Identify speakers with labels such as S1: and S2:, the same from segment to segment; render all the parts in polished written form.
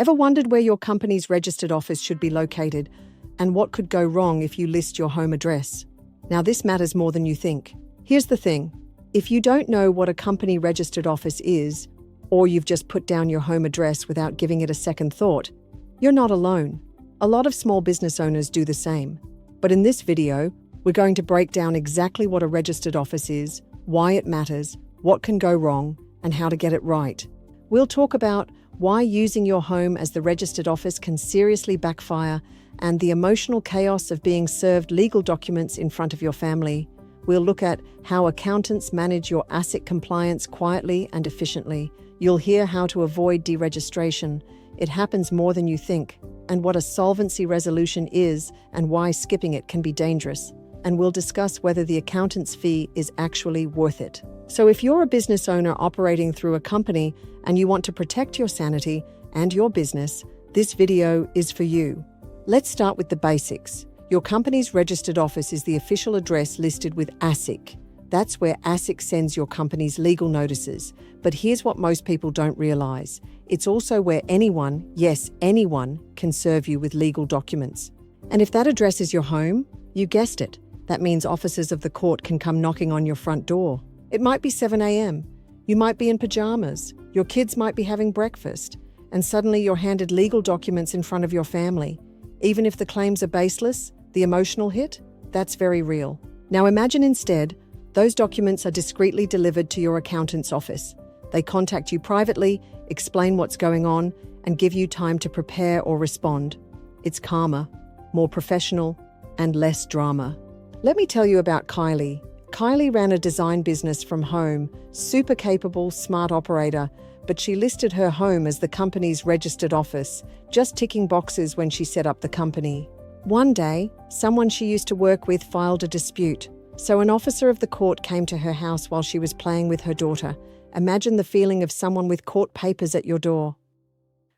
S1: Ever wondered where your company's registered office should be located and what could go wrong if you list your home address? Now, this matters more than you think. Here's the thing. If you don't know what a company registered office is, or you've just put down your home address without giving it a second thought, you're not alone. A lot of small business owners do the same. But in this video, we're going to break down exactly what a registered office is, why it matters, what can go wrong, and how to get it right. We'll talk about why using your home as the registered office can seriously backfire and the emotional chaos of being served legal documents in front of your family. We'll look at how accountants manage your ASIC compliance quietly and efficiently. You'll hear how to avoid deregistration. It happens more than you think, and what a solvency resolution is and why skipping it can be dangerous. And we'll discuss whether the accountant's fee is actually worth it. So if you're a business owner operating through a company and you want to protect your sanity and your business, this video is for you. Let's start with the basics. Your company's registered office is the official address listed with ASIC. That's where ASIC sends your company's legal notices. But here's what most people don't realize. It's also where anyone, yes, anyone, can serve you with legal documents. And if that address is your home, you guessed it. That means officers of the court can come knocking on your front door. It might be 7 a.m. You might be in pajamas. Your kids might be having breakfast. And suddenly you're handed legal documents in front of your family. Even if the claims are baseless, the emotional hit, that's very real. Now imagine instead, those documents are discreetly delivered to your accountant's office. They contact you privately, explain what's going on, and give you time to prepare or respond. It's calmer, more professional, and less drama. Let me tell you about Kylie. Kylie ran a design business from home, super capable, smart operator, but she listed her home as the company's registered office, just ticking boxes when she set up the company. One day, someone she used to work with filed a dispute, so an officer of the court came to her house while she was playing with her daughter. Imagine the feeling of someone with court papers at your door.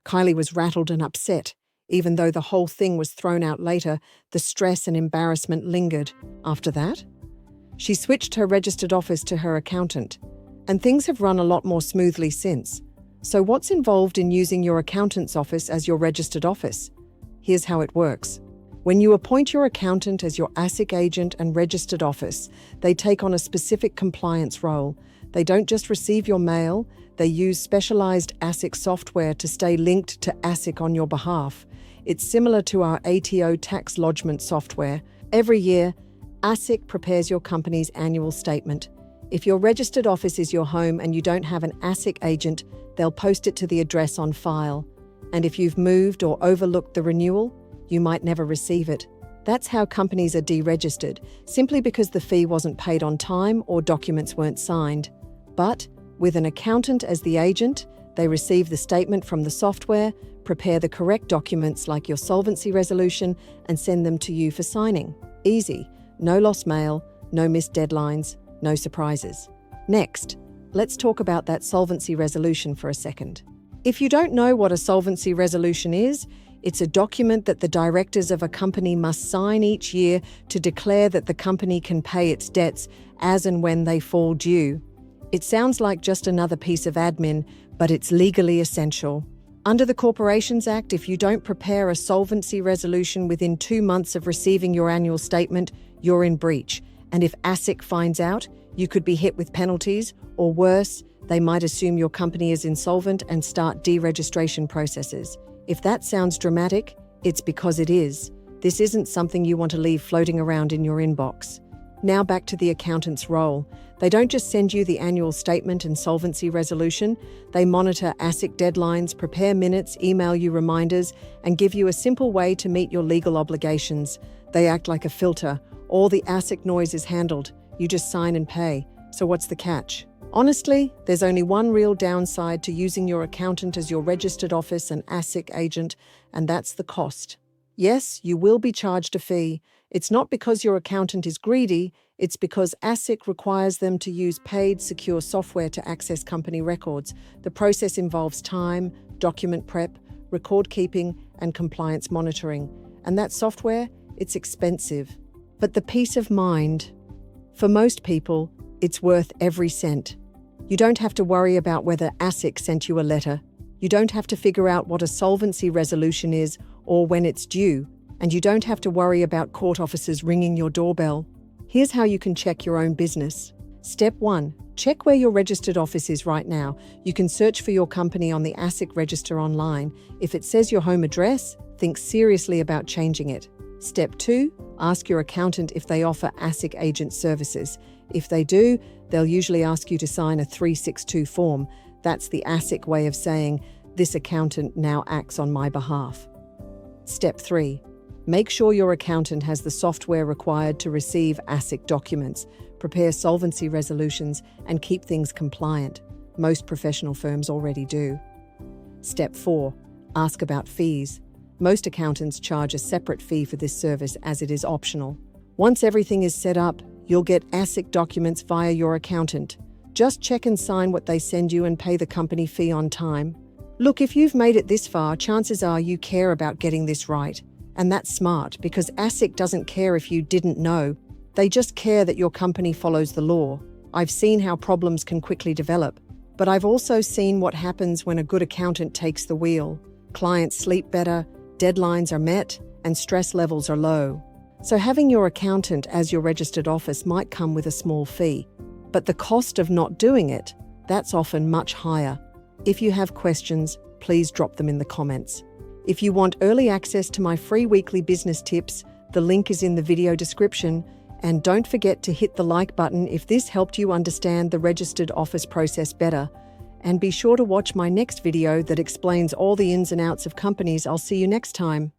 S1: Kylie was rattled and upset. Even though the whole thing was thrown out later, the stress and embarrassment lingered. After that, she switched her registered office to her accountant, and things have run a lot more smoothly since. So what's involved in using your accountant's office as your registered office? Here's how it works. When you appoint your accountant as your ASIC agent and registered office, they take on a specific compliance role. They don't just receive your mail, they use specialized ASIC software to stay linked to ASIC on your behalf. It's similar to our ATO tax lodgement software. Every year, ASIC prepares your company's annual statement. If your registered office is your home and you don't have an ASIC agent, they'll post it to the address on file. And if you've moved or overlooked the renewal, you might never receive it. That's how companies are deregistered, simply because the fee wasn't paid on time or documents weren't signed. But with an accountant as the agent, they receive the statement from the software, prepare the correct documents like your solvency resolution, and send them to you for signing. Easy. No lost mail, no missed deadlines, no surprises. Next, let's talk about that solvency resolution for a second. If you don't know what a solvency resolution is, it's a document that the directors of a company must sign each year to declare that the company can pay its debts as and when they fall due. It sounds like just another piece of admin, but it's legally essential. Under the Corporations Act, if you don't prepare a solvency resolution within 2 months of receiving your annual statement, you're in breach. And if ASIC finds out, you could be hit with penalties, or worse, they might assume your company is insolvent and start deregistration processes. If that sounds dramatic, it's because it is. This isn't something you want to leave floating around in your inbox. Now back to the accountant's role. They don't just send you the annual statement and solvency resolution. They monitor ASIC deadlines, prepare minutes, email you reminders, and give you a simple way to meet your legal obligations. They act like a filter. All the ASIC noise is handled. You just sign and pay. So what's the catch? Honestly, there's only one real downside to using your accountant as your registered office and ASIC agent, and that's the cost. Yes, you will be charged a fee. It's not because your accountant is greedy, it's because ASIC requires them to use paid, secure software to access company records. The process involves time, document prep, record keeping, and compliance monitoring. And that software, it's expensive. But the peace of mind, for most people, it's worth every cent. You don't have to worry about whether ASIC sent you a letter. You don't have to figure out what a solvency resolution is or when it's due, and you don't have to worry about court officers ringing your doorbell. Here's how you can check your own business. Step 1. Check where your registered office is right now. You can search for your company on the ASIC register online. If it says your home address, think seriously about changing it. Step 2. Ask your accountant if they offer ASIC agent services. If they do, they'll usually ask you to sign a 362 form. That's the ASIC way of saying, "This accountant now acts on my behalf." Step 3. Make sure your accountant has the software required to receive ASIC documents, prepare solvency resolutions, and keep things compliant. Most professional firms already do. Step 4. Ask about fees. Most accountants charge a separate fee for this service as it is optional. Once everything is set up, you'll get ASIC documents via your accountant. Just check and sign what they send you and pay the company fee on time. Look, if you've made it this far, chances are you care about getting this right. And that's smart, because ASIC doesn't care if you didn't know. They just care that your company follows the law. I've seen how problems can quickly develop, but I've also seen what happens when a good accountant takes the wheel. Clients sleep better, deadlines are met, and stress levels are low. So having your accountant as your registered office might come with a small fee, but the cost of not doing it, that's often much higher. If you have questions, please drop them in the comments. If you want early access to my free weekly business tips, the link is in the video description. And don't forget to hit the like button if this helped you understand the registered office process better. And be sure to watch my next video that explains all the ins and outs of companies. I'll see you next time.